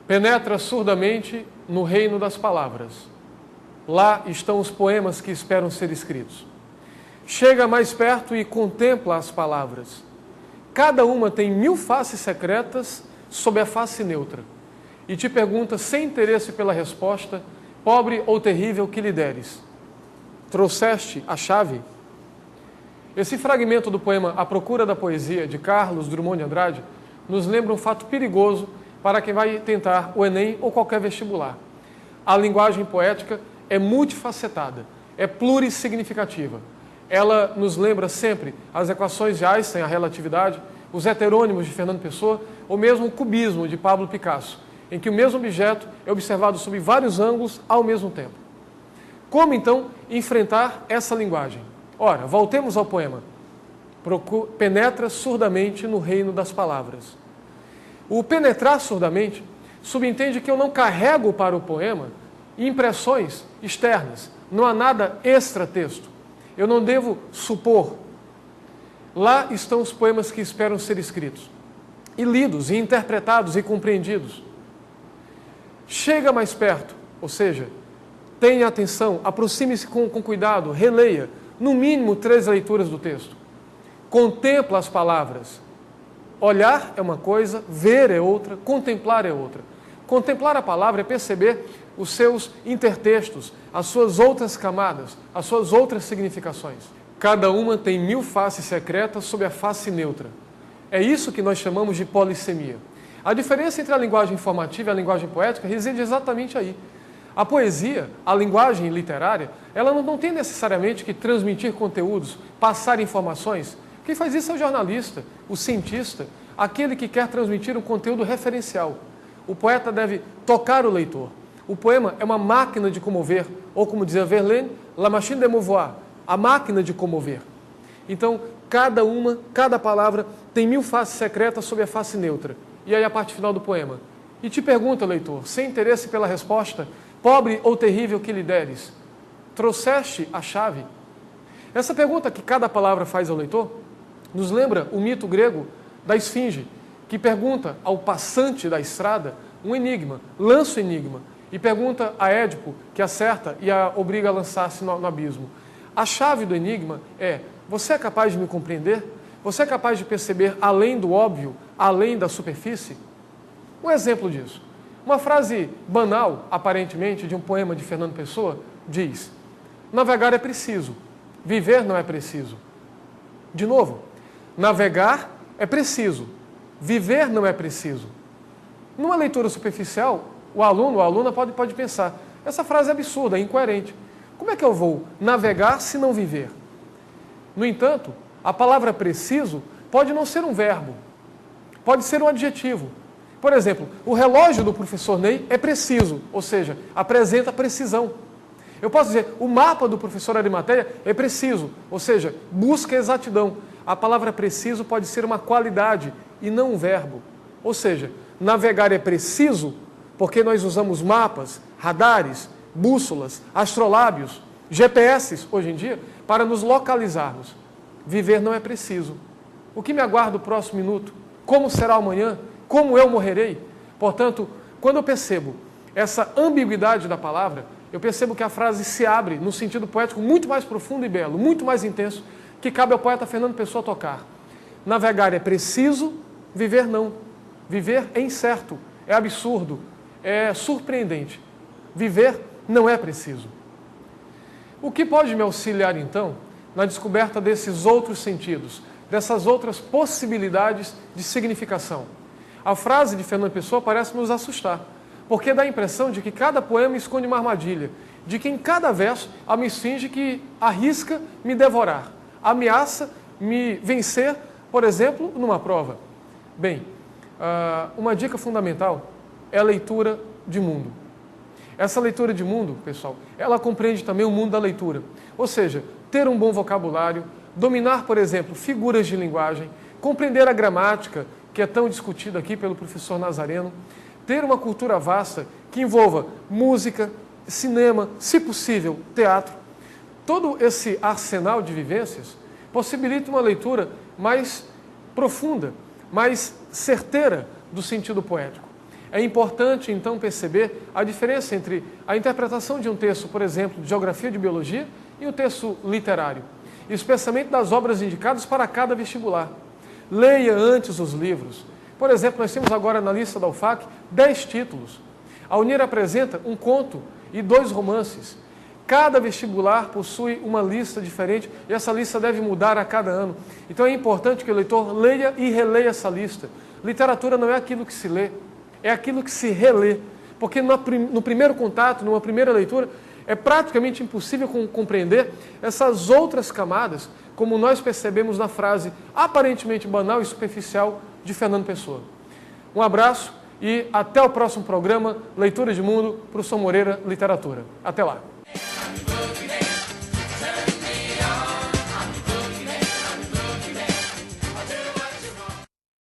Penetra surdamente no reino das palavras. Lá estão os poemas que esperam ser escritos. Chega mais perto e contempla as palavras. Cada uma tem 1000 faces secretas sob a face neutra. E te pergunta, sem interesse pela resposta, pobre ou terrível que lhe deres. Trouxeste a chave? Esse fragmento do poema A Procura da Poesia, de Carlos Drummond de Andrade, nos lembra um fato perigoso para quem vai tentar o Enem ou qualquer vestibular. A linguagem poética é multifacetada, é plurissignificativa. Ela nos lembra sempre as equações de Einstein, a relatividade, os heterônimos de Fernando Pessoa, ou mesmo o cubismo de Pablo Picasso, em que o mesmo objeto é observado sob vários ângulos ao mesmo tempo. Como, então, enfrentar essa linguagem? Ora, voltemos ao poema. Penetra surdamente no reino das palavras. O penetrar surdamente subentende que eu não carrego para o poema impressões externas. Não há nada extra-texto. Eu não devo supor. Lá estão os poemas que esperam ser escritos. E lidos, e interpretados, e compreendidos. Chega mais perto, ou seja, tenha atenção, aproxime-se com cuidado, releia, no mínimo 3 leituras do texto. Contempla as palavras. Olhar é uma coisa, ver é outra, contemplar é outra. Contemplar a palavra é perceber os seus intertextos, as suas outras camadas, as suas outras significações. Cada uma tem 1000 faces secretas sob a face neutra. É isso que nós chamamos de polissemia. A diferença entre a linguagem informativa e a linguagem poética reside exatamente aí. A poesia, a linguagem literária, ela não tem necessariamente que transmitir conteúdos, passar informações. Quem faz isso é o jornalista, o cientista, aquele que quer transmitir um conteúdo referencial. O poeta deve tocar o leitor. O poema é uma máquina de comover, ou como dizia Verlaine, la machine de mouvoir, a máquina de comover. Então, cada palavra tem 1000 faces secretas sob a face neutra. E aí a parte final do poema. E te pergunta, leitor, sem interesse pela resposta, pobre ou terrível que lhe deres, trouxeste a chave? Essa pergunta que cada palavra faz ao leitor nos lembra o mito grego da esfinge, que pergunta ao passante da estrada um enigma, lança o enigma, e pergunta a Édipo, que acerta e a obriga a lançar-se no abismo. A chave do enigma é: você é capaz de me compreender? Você é capaz de perceber além do óbvio, além da superfície? Um exemplo disso. Uma frase banal, aparentemente, de um poema de Fernando Pessoa, diz: navegar é preciso, viver não é preciso. De novo, navegar é preciso, viver não é preciso. Numa leitura superficial, o aluno ou a aluna pode pensar: essa frase é absurda, é incoerente. Como é que eu vou navegar se não viver? No entanto, a palavra preciso pode não ser um verbo, pode ser um adjetivo. Por exemplo, o relógio do professor Ney é preciso, ou seja, apresenta precisão. Eu posso dizer, o mapa do professor Arimateia é preciso, ou seja, busca exatidão. A palavra preciso pode ser uma qualidade e não um verbo. Ou seja, navegar é preciso porque nós usamos mapas, radares, bússolas, astrolábios, GPS, hoje em dia, para nos localizarmos. Viver não é preciso. O que me aguarda o próximo minuto? Como será amanhã? Como eu morrerei? Portanto, quando eu percebo essa ambiguidade da palavra, eu percebo que a frase se abre num sentido poético muito mais profundo e belo, muito mais intenso, que cabe ao poeta Fernando Pessoa tocar. Navegar é preciso, viver não. Viver é incerto, é absurdo, é surpreendente. Viver não é preciso. O que pode me auxiliar, então, na descoberta desses outros sentidos, dessas outras possibilidades de significação? A frase de Fernando Pessoa parece nos assustar, porque dá a impressão de que cada poema esconde uma armadilha, de que em cada verso há uma esfinge que arrisca me devorar, ameaça me vencer, por exemplo, numa prova. Bem, uma dica fundamental é a leitura de mundo. Essa leitura de mundo, pessoal, ela compreende também o mundo da leitura. Ou seja, ter um bom vocabulário, dominar, por exemplo, figuras de linguagem, compreender a gramática, que é tão discutida aqui pelo professor Nazareno, ter uma cultura vasta que envolva música, cinema, se possível, teatro. Todo esse arsenal de vivências possibilita uma leitura mais profunda, mais certeira do sentido poético. É importante, então, perceber a diferença entre a interpretação de um texto, por exemplo, de geografia de biologia, e um texto literário, especialmente das obras indicadas para cada vestibular. Leia antes os livros. Por exemplo, nós temos agora na lista da UFAC 10 títulos. A UNIR apresenta um conto e 2 romances. Cada vestibular possui uma lista diferente e essa lista deve mudar a cada ano. Então é importante que o leitor leia e releia essa lista. Literatura não é aquilo que se lê, é aquilo que se relê. Porque no primeiro contato, numa primeira leitura, é praticamente impossível compreender essas outras camadas, como nós percebemos na frase aparentemente banal e superficial de Fernando Pessoa. Um abraço e até o próximo programa Leitura de Mundo, Professor Moreira, Literatura. Até lá.